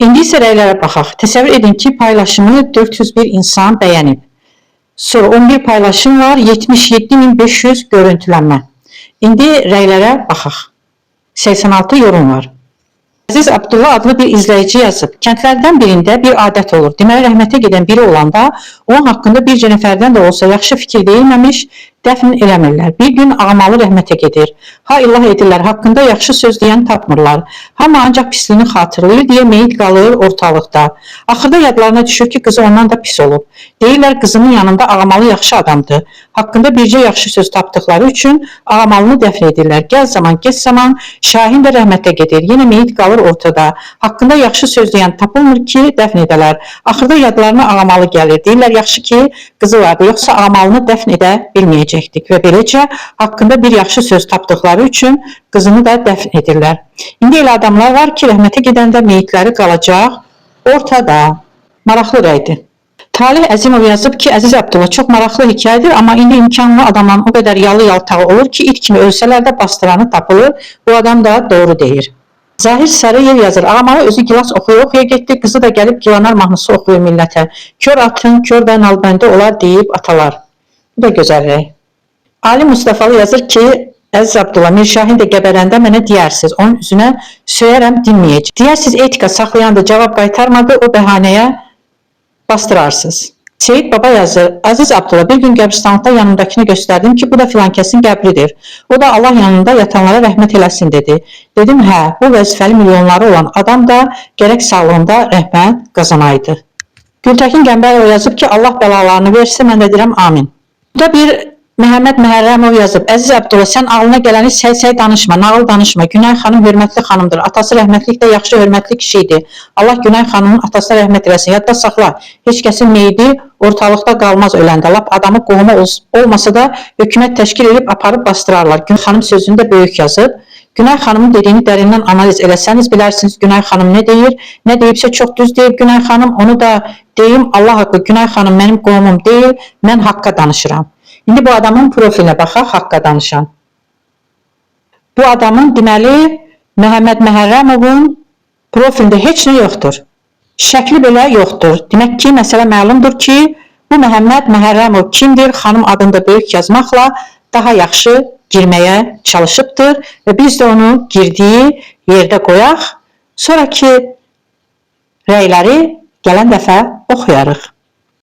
İndi isə rəylərə baxaq. Təsəvvür edin ki, paylaşımı 401 insan bəyənib. Sonra 11 paylaşım var, 77.500 görüntülənmə. İndi rəylərə baxaq. 86 yorum var. Əziz Abdullah adlı bir izləyici yazıb. Kəndlərdən birində bir adət olur. Deməli, rəhmətə gedən biri olanda onun haqqında bircə nəfərdən də olsa yaxşı fikir deyilməmiş, dəfn eləmirlər. Bir gün ağmalı rəhmətə gedir. Ha illah edirlər, haqqında yaxşı söz deyən tapmırlar. Hamı ancaq pisliyini xatırlayır deyə meyit qalır ortalıqda. Axırda yadlarına düşür ki, qızı ondan da pis olub. Deyirlər, qızının yanında ağmalı yaxşı adamdır. Haqqında bircə yaxşı söz tapdıqları üçün ağmalını dəfn edirlər. Gəl zaman, geç zaman Şahin də rəhmətə gedir. Yenə meyit qalır ortada. Haqqında yaxşı söz deyən tapılmır ki, dəfn edələr. Axırda yadlarına ağmalı gəlir. Deyirlər, yaxşı ki, qızı vardı, yoxsa ağmalını dəfn edə bilməyəcəkdik. Və beləcə haqqında bir yaxşı söz tapdıqları üçün qızını da dəfn edirlər. İndi elə adamlar var ki, rəhmətə gedəndə meyitləri qalacaq ortada. Maraqlı rəydir. Talih Əzimov yazıb ki, Əziz Abdullah, çox maraqlı hekayədir, amma indi imkanlı adamların o qədər yalı-yaltağı olur ki, it kimi ölsələr də bastıranı tapılır. Bu adam da doğru deyir. Zahir Sarıyev yazır, ağamalı özü gilas oxuya getdi, qızı da gəlib gilanar mahnısı oxuyur millətə. Kör atın, kör və nalbəndi olar deyib atalar. Bu da gözəl rəy. Ali Mustafalı yazır ki, Əziz Abdullah, Mirşahin də qəbərəndə mənə deyərsiniz, onun üzünə söyərəm dinməyəcək. Deyərsiniz, etika saxlayandı, cavab qaytarmadı, o bəhanəyə bastırarsınız. Seyid Baba yazır, Aziz Abdullah, bir gün qəbristanlıqda yanındakini göstərdim ki, bu da filankəsin qəbridir. O da Allah yanında yatanlara rəhmət eləsin dedi. Dedim, hə, bu vəzifəli milyonları olan adam da gərək sağlığında rəhmət qazanaydı. Gültəkin Qəmbərov yazıb ki, Allah bəlalarını versə, mən də deyirəm, amin. Burada bir Məhəmməd Məhərrəmov yazıb, Əziz Abdullah, sən ağlına gələni səy-səy danışma, nağıl danışma. Günay xanım hörmətli xanımdır. Atası rəhmətlik də yaxşı hörmətli kişi idi. Allah Günay xanımın atasına rəhmət eləsin. Yadda saxla, heç kəsin meyidi ortalıqda qalmaz öləndə. Lap adamı qohumu olmasa da hökumət təşkil edib aparıb bastırarlar. Günay xanım sözünü də böyük yazıb. Günay xanımın dediyini dərindən analiz eləsəniz bilərsiniz Günay xanım nə deyir. Nə deyibsə çox düz deyib Günay xanım. Onu da deyim, Allah haqqı, Günay xanım mənim qohumum deyil, mən haqqa danışıram. İndi bu adamın profilinə baxaq, haqqa danışan. Bu adamın deməli Məhəmməd Məhərrəmovun profilində heç nə yoxdur. Şəkli belə yoxdur. Demək ki, məsələ məlumdur ki, bu Məhəmməd Məhərrəmov kimdir? Xanım adında böyük yazmaqla daha yaxşı girməyə çalışıbdır və biz də onu girdiyi yerdə qoyaq. Sonraki rəyləri gələn dəfə oxuyarıq.